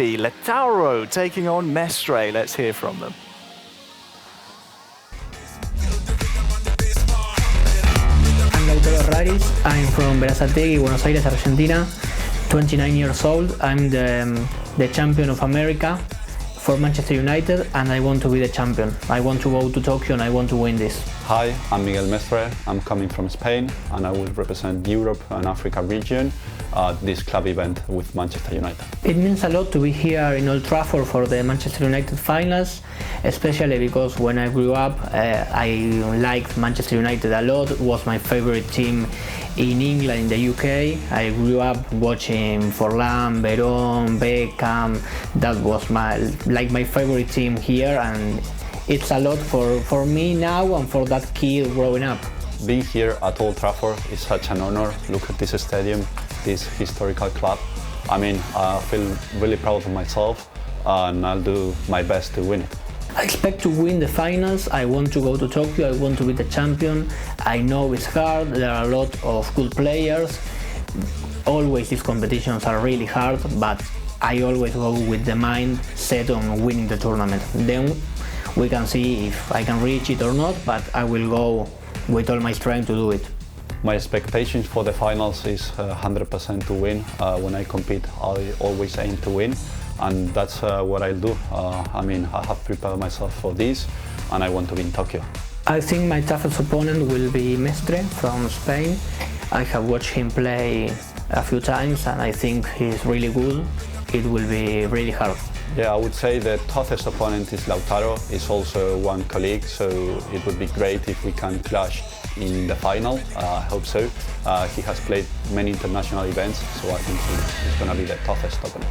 be Lautaro taking on Mestre. Let's hear from them. I'm lautaroraris. I'm from Berazategui, Buenos Aires, Argentina. 29 years old. I'm the champion of America for Manchester United, and I want to be the champion. I want to go to Tokyo and I want to win this. Hi, I'm Miguel Mestre. I'm coming from Spain and I will represent Europe and Africa region at this club event with Manchester United. It means a lot to be here in Old Trafford for the Manchester United finals, especially because when I grew up I liked Manchester United a lot. It was my favorite team in England, in the UK. I grew up watching Forlan, Veron, Beckham. That was my favorite team here, and it's a lot for me now and for that kid growing up. Being here at Old Trafford is such an honor. Look at this stadium, this historical club. I mean, I feel really proud of myself and I'll do my best to win it. I expect to win the finals. I want to go to Tokyo. I want to be the champion. I know it's hard. There are a lot of good players. Always these competitions are really hard, but I always go with the mind set on winning the tournament. Then we can see if I can reach it or not, but I will go with all my strength to do it. My expectations for the finals is 100% to win. When I compete, I always aim to win, and that's what I'll do. I mean, I have prepared myself for this, and I want to be in Tokyo. I think my toughest opponent will be Mestre from Spain. I have watched him play a few times, and I think he's really good. It will be really hard. Yeah, I would say the toughest opponent is Lautaro. He's also one colleague, so it would be great if we can clash in the final. I hope so. He has played many international events, so I think he's going to be the toughest opponent.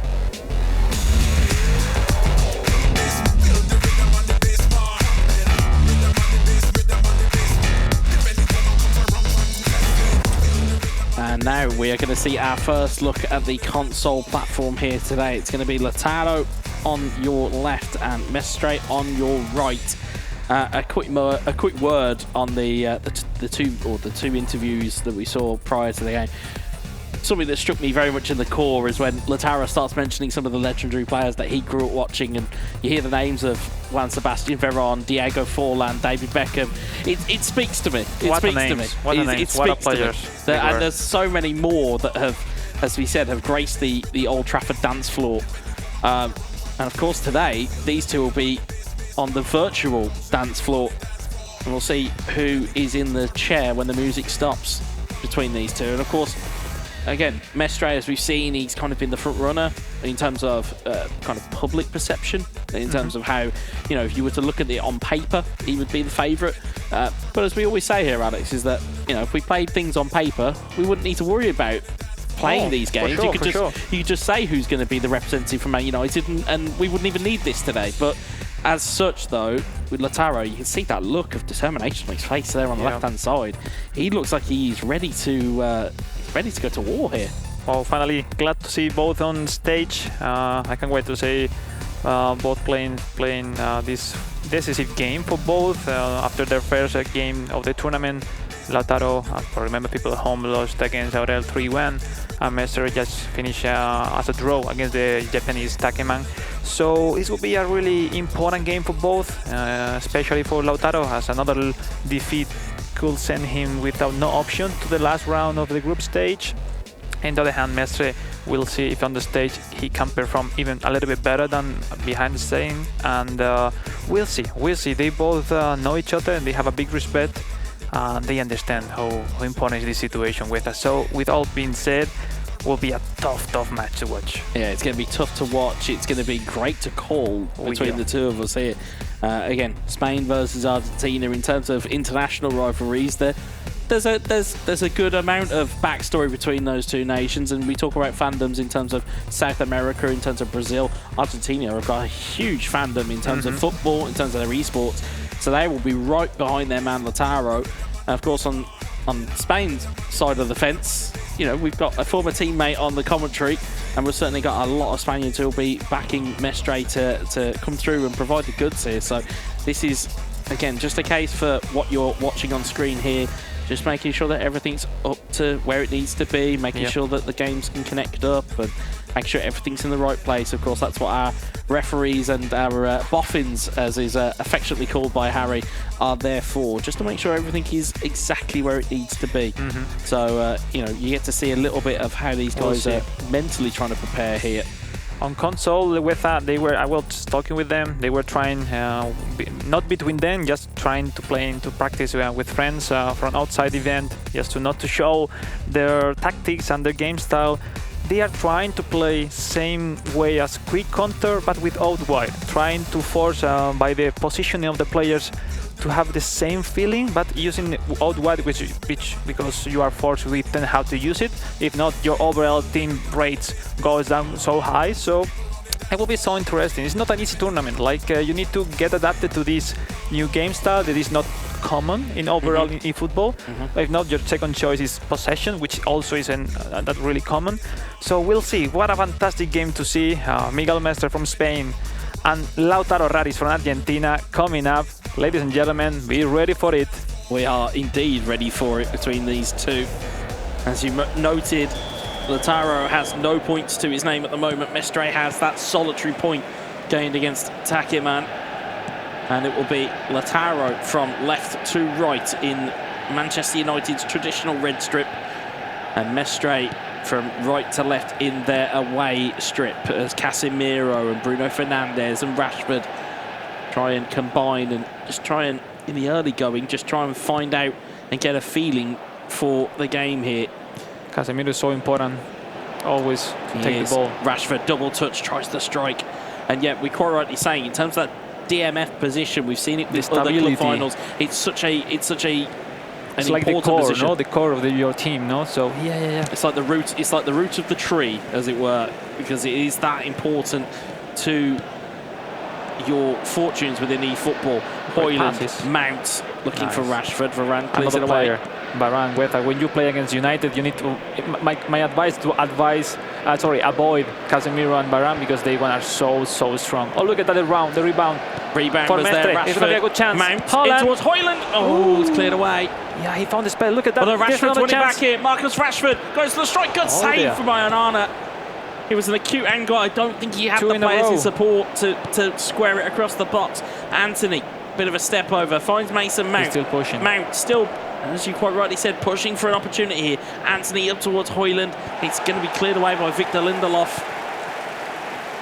And now we are going to see our first look at the console platform here today. It's going to be Lautaro on your left and Mestre on your right. A quick word on the two interviews that we saw prior to the game. Something that struck me very much in the core is when Lautaro starts mentioning some of the legendary players that he grew up watching, and you hear the names of Juan Sebastian Veron, Diego Forlan, David Beckham. It speaks to me. It speaks to me. What a names, what a players. And there's so many more that have, as we said, have graced the Old Trafford dance floor. And of course today, these two will be on the virtual dance floor. And we'll see who is in the chair when the music stops between these two. And of course, again, Mestre, as we've seen, he's kind of been the front runner in terms of kind of public perception, in terms of how, you know, if you were to look at it on paper, he would be the favourite. But as we always say here, Alex, is that, you know, if we played things on paper, we wouldn't need to worry about playing these games. Sure, you could just say who's going to be the representative from Man United, and we wouldn't even need this today. But as such, though, with Lautaro, you can see that look of determination on his face there on the left-hand side. He looks like he's ready to go to war here. Well, finally, glad to see both on stage. I can't wait to see both playing this decisive game for both. After their first game of the tournament, Lautaro, for remember people at home, lost against Aurel 3-1, and Mestre just finished as a draw against the Japanese Takeman. So this will be a really important game for both, especially for Lautaro, as another defeat could send him without no option to the last round of the group stage. On the other hand, Mestre will see if on the stage he can perform even a little bit better than behind the scene, and we'll see. They both know each other and they have a big respect. They understand how important is this situation with us. So with all being said, will be a tough match to watch. Yeah, it's going to be tough to watch. It's going to be great to call between the two of us here. Again, Spain versus Argentina in terms of international rivalries. There's a good amount of backstory between those two nations, and we talk about fandoms in terms of South America, in terms of Brazil. Argentina have got a huge fandom in terms of football, in terms of their esports. So they will be right behind their man Lautaro. And of course, on Spain's side of the fence, you know, we've got a former teammate on the commentary, and we've certainly got a lot of Spaniards who will be backing Mestre to come through and provide the goods here. So this is, again, just a case for what you're watching on screen here. Just making sure that everything's up to where it needs to be, making sure that the games can connect up, and make sure everything's in the right place. Of course, that's what our referees and our boffins, as is affectionately called by Harry, are there for, just to make sure everything is exactly where it needs to be. So, you know, you get to see a little bit of how these guys are mentally trying to prepare here. On console, with that, I was talking with them. They were trying, not between them, just trying to play into practice with friends for an outside event, just to not to show their tactics and their game style. They are trying to play same way as quick counter, but with out wide, trying to force by the positioning of the players to have the same feeling, but using out wide, which because you are forced with then how to use it. If not, your overall team rates goes down so high. So it will be so interesting. It's not an easy tournament. Like you need to get adapted to this new game style that is not common in overall in eFootball. If not, your second choice is possession, which also isn't that really common. So we'll see. What a fantastic game to see. Miguel Mestre from Spain and Lautaroraris from Argentina coming up. Ladies and gentlemen, be ready for it. We are indeed ready for it between these two. As you noted, Lautaro has no points to his name at the moment. Mestre has that solitary point gained against Takiman. And it will be Lautaro from left to right in Manchester United's traditional red strip. And Mestre from right to left in their away strip, as Casemiro and Bruno Fernandes and Rashford try and combine and just try and, in the early going, just try and find out and get a feeling for the game here. Casemiro is so important, always to take the ball. Rashford double touch, tries to strike, and yet we're quite rightly saying, in terms of that DMF position, we've seen it with other club finals. It's such an like the important core, position. no? The core of your team, no? So yeah. It's like the root. It's like the root of the tree, as it were, because it is that important to your fortunes within eFootball. Højlund, Mount, looking for Rashford. Varane clears it away. Varane, when you play against United, you need to. My advice to avoid Casemiro and Varane, because they are so strong. Oh, look at that the rebound. Rebound for was Mestre. there. Rashford, it's gonna be a good chance. Mount in towards Højlund. Oh, it's cleared away. Yeah, he found the spell. Look at that. Although Rashford's winning back here. Marcus Rashford goes to the strike. Good save from Ionana. It was an acute angle. I don't think he had the players in support to square it across the box. Anthony, bit of a step over, finds Mason Mount. He's still pushing. Mount still, as you quite rightly said, pushing for an opportunity here. Anthony up towards Højlund. It's going to be cleared away by Victor Lindelof.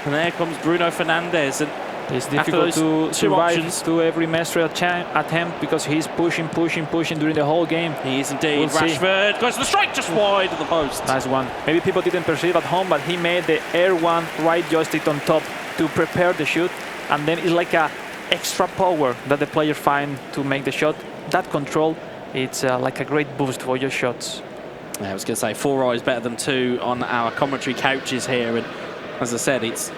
And there comes Bruno Fernandes. And it's difficult to survive to every Mestre attempt, because he's pushing during the whole game. He is indeed. Rashford goes to the strike, just wide of the post. Nice one. Maybe people didn't perceive at home, but he made the air one right joystick on top to prepare the shoot, and then it's like a extra power that the player find to make the shot. That control, it's like a great boost for your shots. Yeah, I was going to say 4 eyes better than 2 on our commentary couches here, and as I said, it's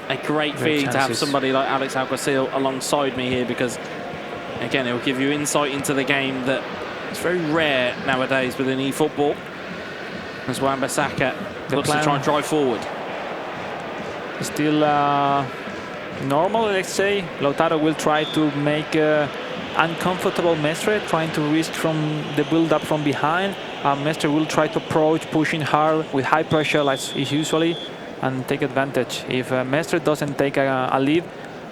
a great feeling to have somebody like Alex Alguacil alongside me here, because again, it will give you insight into the game that it's very rare nowadays within eFootball. As Wan-Bissaka looks to try and drive forward. Still normal, let's say. Lautaro will try to make uncomfortable Mestre, trying to risk from the build-up from behind. Mestre will try to approach, pushing hard with high pressure, like is usually, and take advantage. If Mestre doesn't take a lead,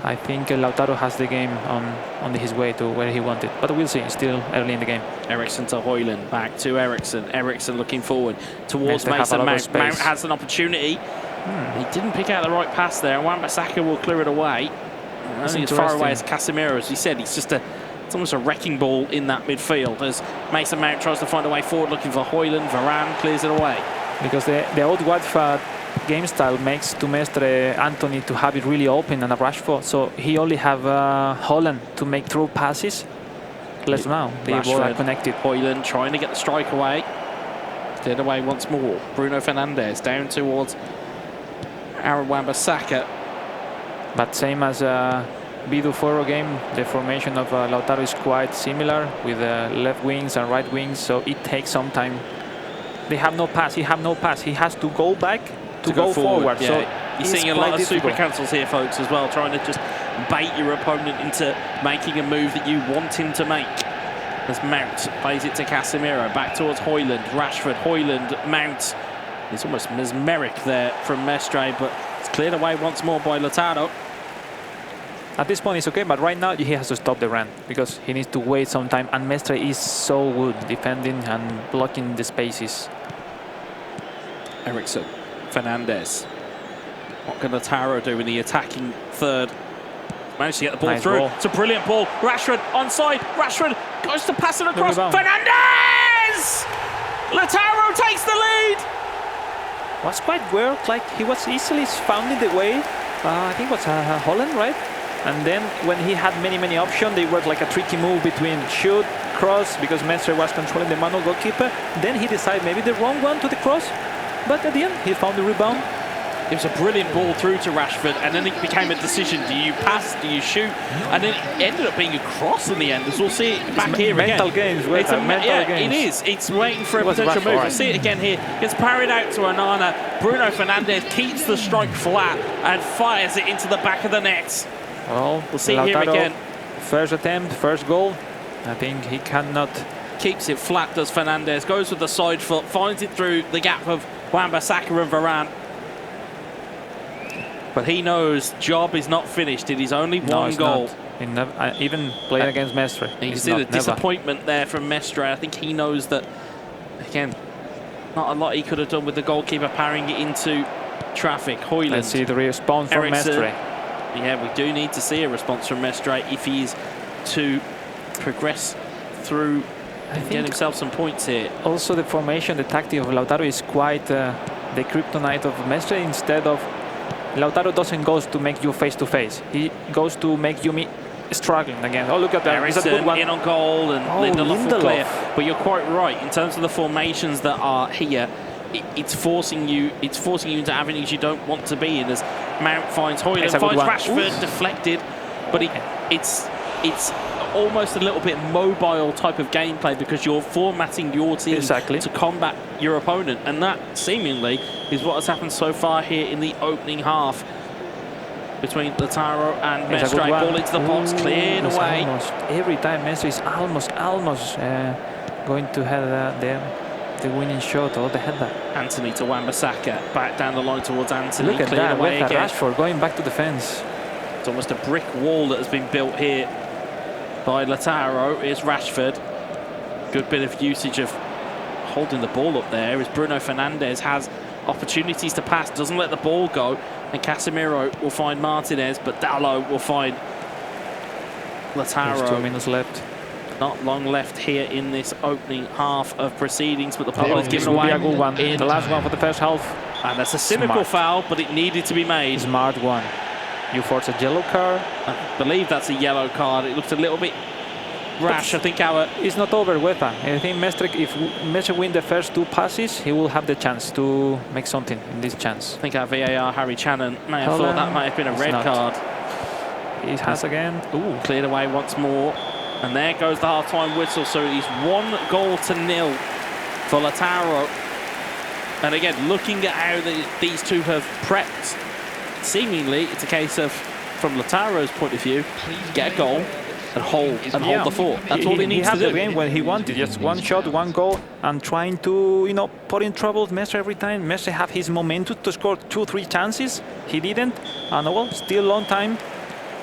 I think Lautaro has the game on his way to where he wanted. But we'll see, still early in the game. Eriksson to Højlund, back to Eriksson. Eriksson looking forward towards Mason Mount. Mount has an opportunity. He didn't pick out the right pass there. Wan-Bissaka will clear it away. Only as far away as Casemiro, as he said. It's almost a wrecking ball in that midfield, as Mason Mount tries to find a way forward, looking for Højlund. Varane clears it away. Because the old Watford game style makes to Mestre Anthony to have it really open and a Rashford, so he only have Højlund to make through passes. Let's now they were connected. Højlund trying to get the strike away. Cleared away once more. Bruno Fernandes down towards Aaron Wan-Bissaka. But same as Bidu Foro game, the formation of Lautaro is quite similar, with left wings and right wings, so it takes some time. They have no pass. He has to go back to go forward. Yeah. So you're seeing a lot of super cancels here, folks, as well, trying to just bait your opponent into making a move that you want him to make. As Mount plays it to Casemiro, back towards Højlund, Rashford, Højlund, Mount. It's almost mesmeric there from Mestre, but it's cleared away once more by Lautaro. At this point, it's okay, but right now he has to stop the run because he needs to wait some time. And Mestre is so good defending and blocking the spaces. Eriksson, Fernandez. What can Lautaro do in the attacking third? Managed to get the ball Nice through. ball. It's a brilliant ball. Rashford onside. Rashford goes to pass it across. rebound. Fernandez! Lautaro takes the lead. Was quite weird, like he was easily found in the way. I think it was Holland, right? And then when he had many options, they were like a tricky move between shoot, cross, because Mestre was controlling the manual goalkeeper. Then he decided maybe the wrong one to the cross, but at the end he found the rebound. It was a brilliant ball through to Rashford, and then it became a decision: do you pass, do you shoot? And then it ended up being a cross in the end, as we'll see it back here mental again. Games, it's a mental yeah, games. it is. It's waiting for a It was potential move. Rashford. We'll see it again here. Gets parried out to Onana. Bruno Fernandes keeps the strike flat and fires it into the back of the net. Well, We'll see it here again. First attempt, first goal. I think he cannot. Keeps it flat, does Fernandes. Goes with the side foot, finds it through the gap of Wan-Bissaka and Varane. But he knows job is not finished. It is only one goal. Even playing against Mestre. You can see the disappointment there from Mestre. I think he knows that, again, not a lot he could have done with the goalkeeper parrying it into traffic. Højlund. Let's see the response from Eriksson. Mestre. Yeah, we do need to see a response from Mestre if he is to progress through and get himself some points here. Also, the formation, the tactic of Lautaro is quite the kryptonite of Mestre. Instead of Lautaro doesn't go to make you face to face. He goes to make you struggling again. Oh, look at that! It's a good one. In on goal and Lindelof will clear. Lindelof. But you're quite right in terms of the formations that are here. It's forcing you into avenues you don't want to be in. As Mount finds Højlund, finds Rashford, deflected, but it's almost a little bit mobile type of gameplay because you're formatting your team to combat your opponent, and that seemingly is what has happened so far here in the opening half between Lautaro and Mestre. Ball into the box, cleared away. Every time Mestre is almost going to have the winning shot or the header. Anthony to Wan-Bissaka, back down the line towards Anthony. Look at cleared that, away with again. Rashford going back to defence. It's almost a brick wall that has been built here by Lautaro. Is Rashford. Good bit of usage of holding the ball up there as Bruno Fernandes has opportunities to pass, doesn't let the ball go, and Casemiro will find Martinez, but Dalot will find Lautaro. There's 2 minutes left. Not long left here in this opening half of proceedings, but the ball is given away. A good one. The last one for the first half. And that's a cynical foul, but it needed to be made. Smart one. You force a yellow card. I believe that's a yellow card. It looked a little bit rash. I think it's not over with. I think Mestre, if Mestre win the first 2 passes, he will have the chance to make something in this chance. I think our VAR, Harry Channon, may have thought that might have been a red card. He has again. Ooh, cleared away once more. And there goes the half-time whistle. So it is 1-0 for Lautaro. And again, looking at how these two have prepped, seemingly it's a case of, from Lautaro's point of view, get a goal and hold the fort. That's all he needs to do. He had the game when he wanted, just one shot, one goal, and trying to, put in trouble Mestre every time. Mestre have his momentum to score 2-3 chances. He didn't, and well, still long time.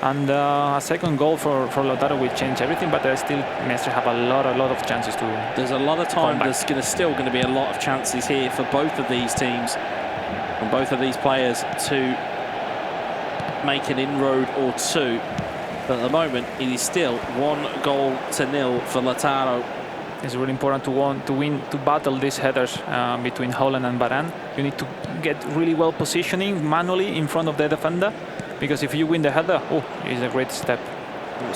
And a second goal for Lautaro will change everything, but there's still Mestre have a lot of chances to. There's a lot of time. There's still going to be a lot of chances here for both of these teams and both of these players to make an inroad or two. But at the moment, it is still 1-0 for Lautaro. It's really important to battle these headers between Højlund and Varane. You need to get really well positioning manually in front of the defender. Because if you win the header, it's a great step.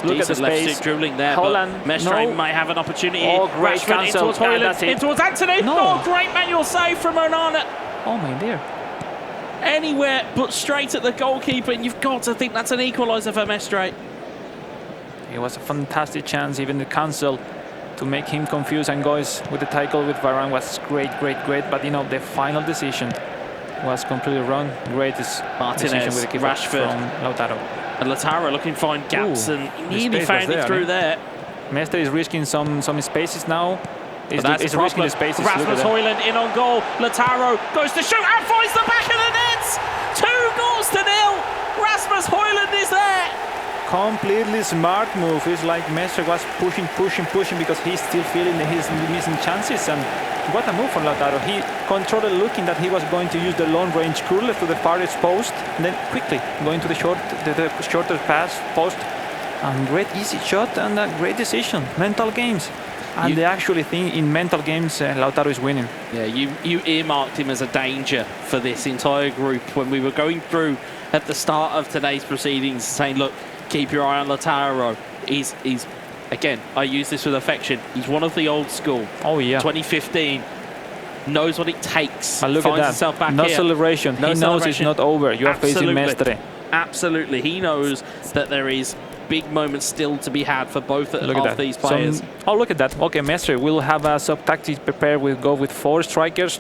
Look at the space. Dribbling there, Holland, but Mestre might have an opportunity. Oh, great Rashford in towards Højlund, in towards Anthony. No. Oh, great manual save from Onana. Oh my dear. Anywhere but straight at the goalkeeper, and you've got to think that's an equaliser for Mestre. It was a fantastic chance, even the cancel to make him confused and goes with the tackle with Varane was great. But the final decision was completely wrong. Great Martinez, with the keeper Rashford, from Lautaro. And Lautaro looking to find gaps, and he nearly found it through there. Mestre is risking some spaces now. It's risking the spaces. Rasmus Højlund in on goal. Lautaro goes to shoot and finds the back of the nets. 2-0. Rasmus Højlund is there. Completely smart move. It's like Mestre was pushing because he's still feeling his missing chances. And what a move from Lautaro. He controlled looking that he was going to use the long range curler to the farthest post, and then quickly going to the shorter pass post. And great easy shot and a great decision. Mental games. And the actually thing in mental games, Lautaro is winning. Yeah, you earmarked him as a danger for this entire group when we were going through at the start of today's proceedings, saying, look, keep your eye on Lautaro. He's again, I use this with affection. He's one of the old school. Oh yeah. 2015. Knows what it takes. But look at that. Himself back no here. celebration. No he knows it's not over. You are facing Mestre. Absolutely. He knows that there is big moments still to be had for both of these players. Look at that. Okay, Mestre will have a sub-tactic prepared. We'll go with 4 strikers.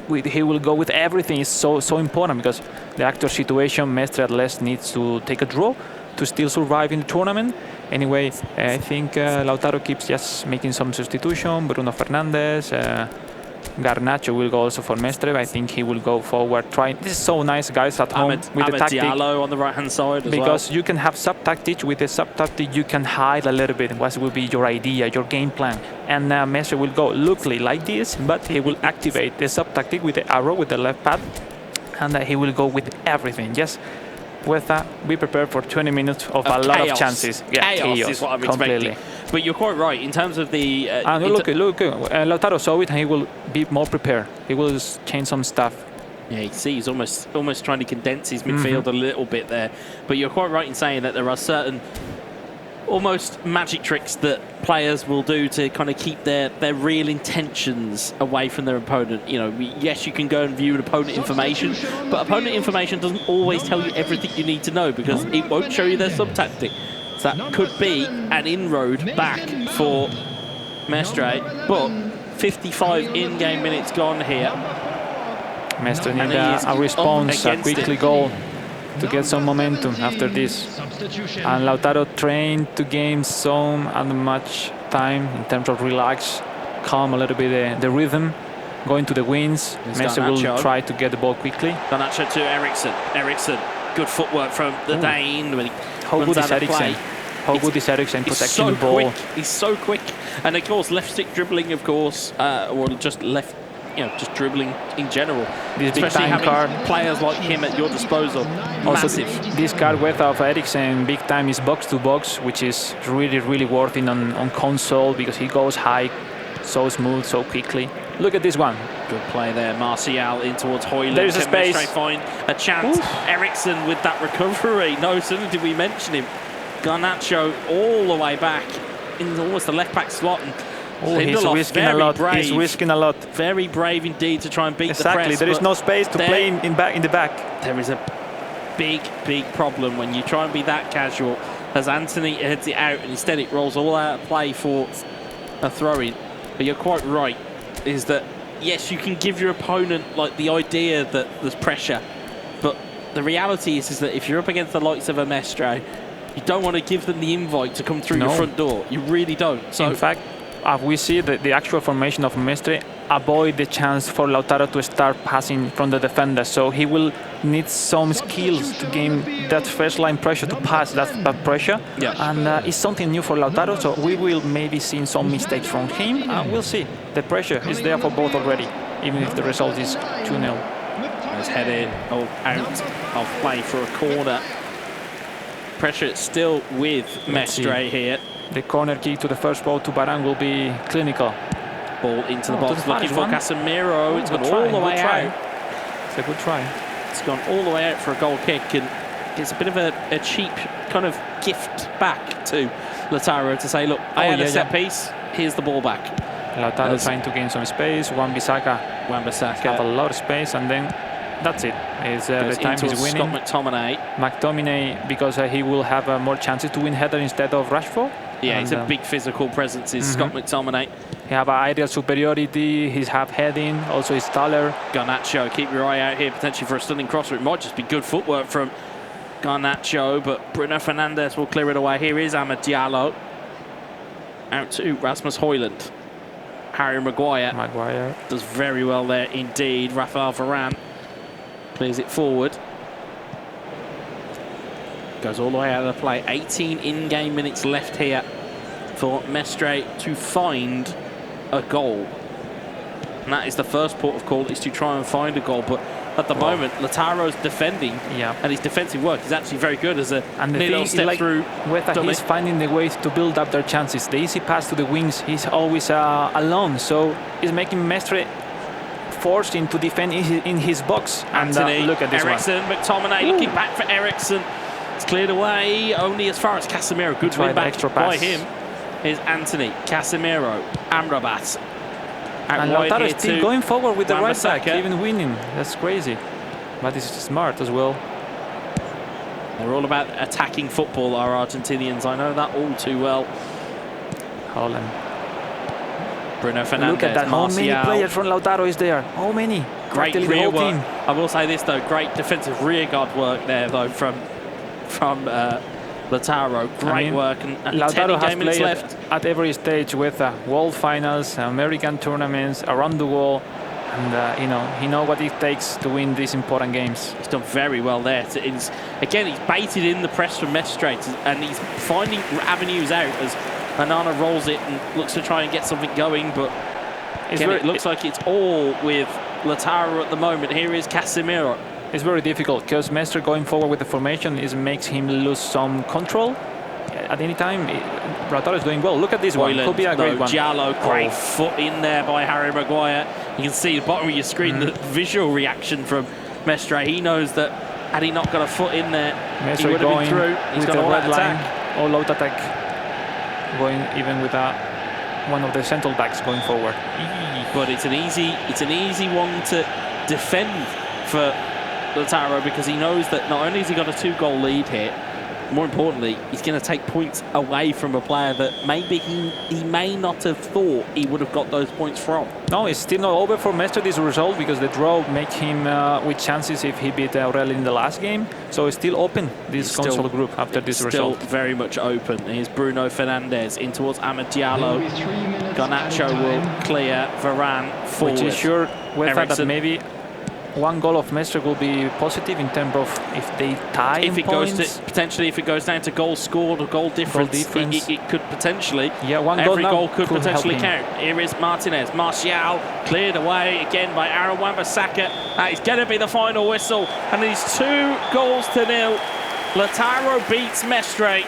He will go with everything. It's so important because the actual situation, Mestre at least needs to take a draw to still survive in the tournament. Anyway, I think Lautaro keeps just making some substitution. Bruno Fernandes, Garnacho will go also for Mestre. I think he will go forward trying. This is so nice, guys, at home with the tactic. Diallo on the right-hand side because you can have sub-tactics. With the sub-tactic, you can hide a little bit what will be your idea, your game plan. And Mestre will go loosely like this, but he will activate the sub-tactic with the arrow, with the left pad, and he will go with everything. Yes. With that, be prepared for 20 minutes of a lot of chances. Yeah, chaos is what I'm expecting. But you're quite right in terms of the. And look, Lautaro saw it, and he will be more prepared. He will change some stuff. Yeah, you see, he's almost trying to condense his midfield a little bit there. But you're quite right in saying that there are certain almost magic tricks that players will do to kind of keep their real intentions away from their opponent. You know, yes, you can go and view opponent information, but opponent information doesn't always tell you everything you need to know because it won't show you their sub-tactic. So that could be an inroad back for Mestre, but 55 in-game minutes gone here. Mestre need a response, a quickly goal to get some momentum after this. And Lautaro trained to gain some and much time in terms of relax, calm a little bit the rhythm, going to the wings. Mestre will try to get the ball quickly. Garnacho to Eriksson. Eriksson, good footwork from the Dane when he How good is Eriksson? How good is Eriksson protecting the ball? He's so quick. And of course, left stick dribbling, of course, or just left, just dribbling in general. This big time card. Players like him at your disposal. Also, massive. This card width of Eriksson big time is box to box, which is really worth it on console because he goes high, so smooth, so quickly. Look at this one. Good play there. Martial in towards Højlund. There's a space. Mestre find a chance. Eriksson with that recovery. No sooner did we mention him. Garnacho all the way back in almost the left back slot. And he's risking a lot. Brave. He's risking a lot. Very brave indeed to try and beat the press. Exactly. There is no space to play in the back. There is a big problem when you try and be that casual. As Anthony heads it out, and instead it rolls all out of play for a throw-in. But you're quite right. Is that yes, you can give your opponent like the idea that there's pressure, but the reality is that if you're up against the likes of a Mestre, you don't want to give them the invite to come through your front door. You really don't. So in fact, we see the actual formation of Mestre avoid the chance for Lautaro to start passing from the defender. So he will need some skills to gain that first line pressure, to pass that pressure. Yeah. And it's something new for Lautaro, so we will maybe see some mistakes from him. We'll see. The pressure is there for both already, even if the result is 2-0. It's headed out of play for a corner. Pressure still with Mestre here. The corner kick to the first ball to Baran will be clinical. Ball into the box, looking for Casemiro. It's gone all the way out. It's a good try. It's gone all the way out for a goal kick, and it's a bit of a cheap kind of gift back to Lautaro to say, look, I had a set piece, here's the ball back. Lautaro trying to gain some space. Wan-Bissaka have a lot of space, and then that's it. The time is winning. Scott McTominay, because he will have more chances to win header instead of Rashford. Yeah, he's a big physical presence, is Scott McTominay. He have aerial superiority, he's half heading, also he's taller. Garnacho, keep your eye out here potentially for a stunning crosser. It might just be good footwork from Garnacho, but Bruno Fernandes will clear it away. Here is Amad Diallo. Out to Rasmus Højlund. Harry Maguire. Maguire. Does very well there indeed. Rafael Varane clears it forward. Goes all the way out of the play. 18 in-game minutes left here for Mestre to find a goal. And that is the first port of call, is to try and find a goal. But at the moment, Lautaro's defending, and his defensive work is actually very good as a little step through. He's finding the ways to build up their chances. The easy pass to the wings, he's always alone. So he's making Mestre forced into defend in his box. Anthony, and look at this Ericsson, one. McTominay looking back for Ericsson. It's cleared away only as far as Casemiro. Good win back by him. Is Anthony, Casemiro, Amrabat. And Lautaro is still going forward with the right back, Wan-Bissaka. even winning. That's crazy. But it's smart as well. They're all about attacking football, our Argentinians. I know that all too well. Holland. Bruno Fernandes, Look at that. How many Martial. players from Lautaro is there? How many? Great Practically rear the whole work. team. I will say this though, great defensive rear guard work there though from Lautaro. Great work, and Lautaro 10 has minutes played left. at every stage with world finals, American tournaments, around the world, and he knows what it takes to win these important games. He's done very well there. Again, he's baited in the press from Mestre, and he's finding avenues out as Onana rolls it and looks to try and get something going, but again, it looks like it's all with Lautaro at the moment. Here is Casemiro. It's very difficult because Mestre going forward with the formation makes him lose some control at any time. Lautaro is doing well. Look at this one. Could be a great one. Diallo, great foot in there by Harry Maguire. You can see the bottom of your screen the visual reaction from Mestre. He knows that had he not got a foot in there, Mestre he would have going been through. He's with got the all red that line, attack. all out attack, going even with one of the central backs going forward. But it's an easy one to defend for Lautaro, because he knows that not only has he got a 2-goal lead here, more importantly, he's going to take points away from a player that maybe he may not have thought he would have got those points from. No, it's still not over for Mestre, this result, because the draw make him with chances if he beat Aurel in the last game. So it's still open, this console group, after this result. Still very much open. Here's Bruno Fernandes in towards Amad Diallo. Garnacho will clear Varane forward. Which is sure with that Ericsson. maybe one goal of Mestre will be positive in terms of if they tie if it points. goes to potentially, if it goes down to goals scored or goal difference, it could potentially. Yeah, every goal could help potentially him. count. Here is Martinez. Martial cleared away again by Aaron Wan-Bissaka. That is going to be the final whistle, and it's 2-0. Lautaro beats Mestre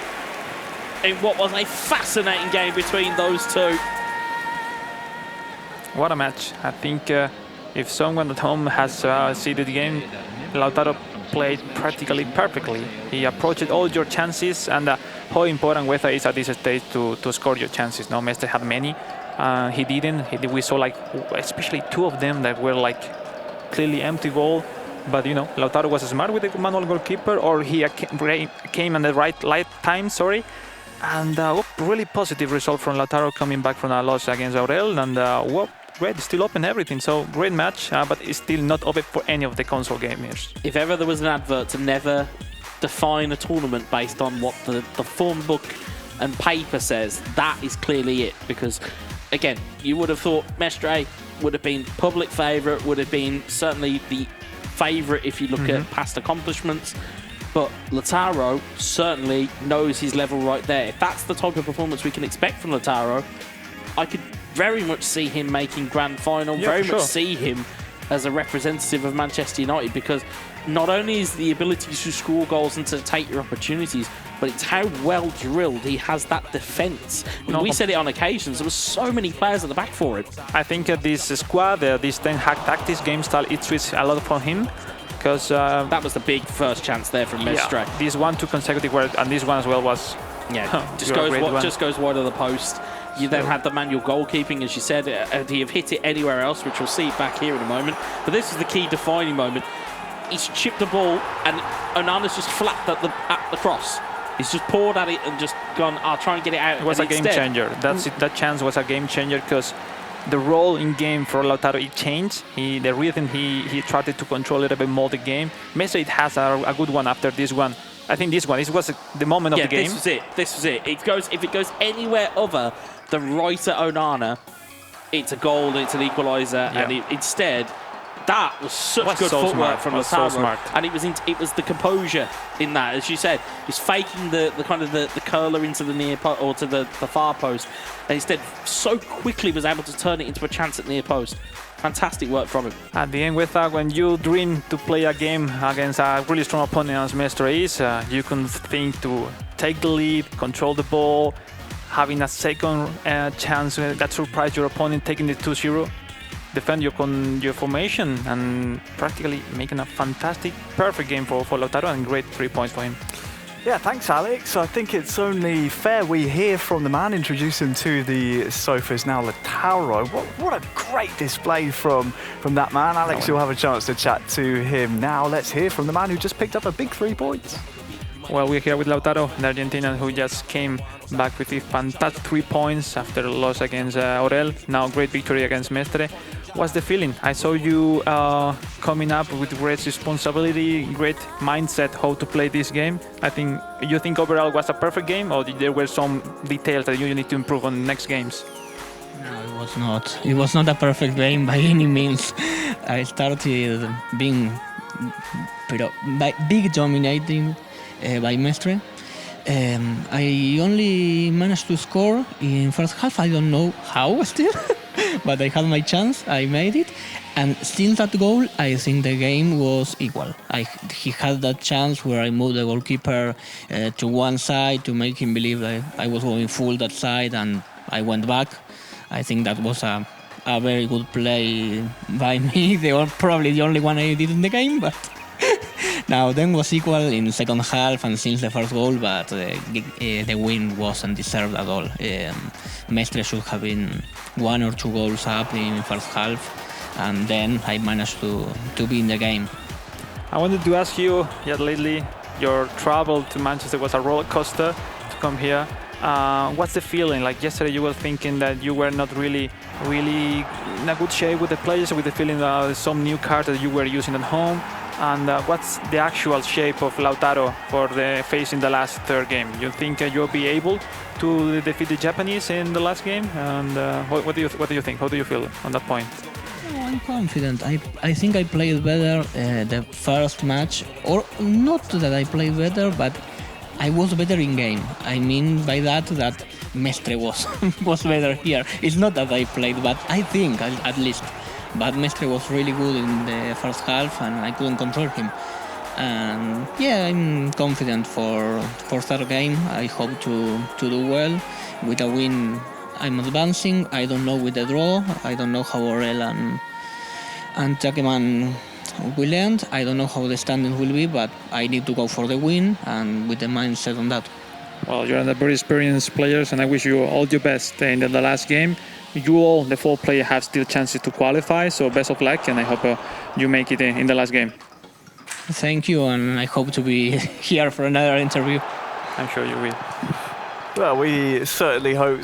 in what was a fascinating game between those two. What a match. I think if someone at home has seen the game, Lautaro played practically perfectly. He approached all your chances, and how important Weta is at this stage to score your chances. No, Mestre had many. He didn't. We saw especially 2 of them that were clearly empty goal. But Lautaro was smart with the manual goalkeeper, or he came at the right time. And really positive result from Lautaro coming back from a loss against Aurel, and Red still open everything, so great match, but it's still not over for any of the console gamers. If ever there was an advert to never define a tournament based on what the form book and paper says, that is clearly it. Because, again, you would have thought Mestre would have been public favourite, would have been certainly the favourite if you look at past accomplishments. But Lautaro certainly knows his level right there. If that's the type of performance we can expect from Lautaro, I could very much see him making grand final, much see him as a representative of Manchester United, because not only is the ability to score goals and to take your opportunities, but it's how well drilled he has that defence. We said it on occasions, there were so many players at the back for him. I think this squad, this Ten Hag tactics game style, it switched a lot from him. Because that was the big first chance there from Mestre. Yeah, this 1-2 consecutive, and this one as well was just goes wide of the post. You then had the manual goalkeeping, as you said. He have hit it anywhere else, which we'll see back here in a moment. But this is the key defining moment. He's chipped the ball, and Onana's just flapped at the cross. He's just poured at it and just gone, I'll try and get it out. It was a game changer. That chance was a game changer, because the role in game for Lautaro, it changed. The rhythm, he tried to control a little bit more the game. Messi, it has a good one after this one. I think this was the moment of the game. This was it. If it goes anywhere other than right at Onana, it's a goal and it's an equaliser, and instead, that was such good so footwork smart. from Was Lautaro, so smart. and it was the composure in that, as you said, he's faking the kind of the curler into the near post or to the far post, and instead so quickly was able to turn it into a chance at near post. Fantastic work from him. At the end, with when you dream to play a game against a really strong opponent as Mestre is, you can think to take the lead, control the ball, having a second chance that surprise your opponent, taking the 2-0, defend your formation, and practically making a fantastic, perfect game for Lautaro, and great 3 points for him. Yeah, thanks, Alex. I think it's only fair we hear from the man introducing to the sofas now, Lautaro. What a great display from that man. Alex, you'll have a chance to chat to him now. Let's hear from the man who just picked up a big 3 points. Well, we're here with Lautaro, the Argentinian who just came back with a fantastic 3 points after a loss against Orel. Now great victory against Mestre. What's the feeling? I saw you coming up with great responsibility, great mindset how to play this game. You think overall was a perfect game, or there were some details that you need to improve on the next games? No, it was not. It was not a perfect game by any means. I started being big dominating by Mestre. I only managed to score in first half. I don't know how still, but I had my chance. I made it, and since that goal, I think the game was equal. He had that chance where I moved the goalkeeper to one side to make him believe that I was going full that side, and I went back. I think that was a very good play by me. They were probably the only one I did in the game, but. Now, then was equal in second half and since the first goal, but the win wasn't deserved at all. Mestre should have been 1 or 2 goals up in first half, and then I managed to be in the game. I wanted to ask you, lately, your travel to Manchester was a roller coaster to come here. What's the feeling? Like yesterday, you were thinking that you were not really in a good shape with the players, with the feeling that some new cards that you were using at home. And what's the actual shape of Lautaro for facing the last third game? You think you'll be able to defeat the Japanese in the last game? And what do you think? How do you feel on that point? I'm confident. I think I played better the first match, or not that I played better, but I was better in game. I mean by that Mestre was better here. It's not that I played, but I think at least. But Mestre was really good in the first half, and I couldn't control him. And yeah, I'm confident for third game. I hope to do well. With a win, I'm advancing. I don't know with the draw. I don't know how Orel and Tuckerman will end. I don't know how the standings will be, but I need to go for the win and with the mindset on that. Well, you're a very experienced players, and I wish you all the best in the last game. You all, the 4 players, have still chances to qualify, so best of luck, and I hope you make it in the last game. Thank you, and I hope to be here for another interview. I'm sure you will. Well, we certainly hope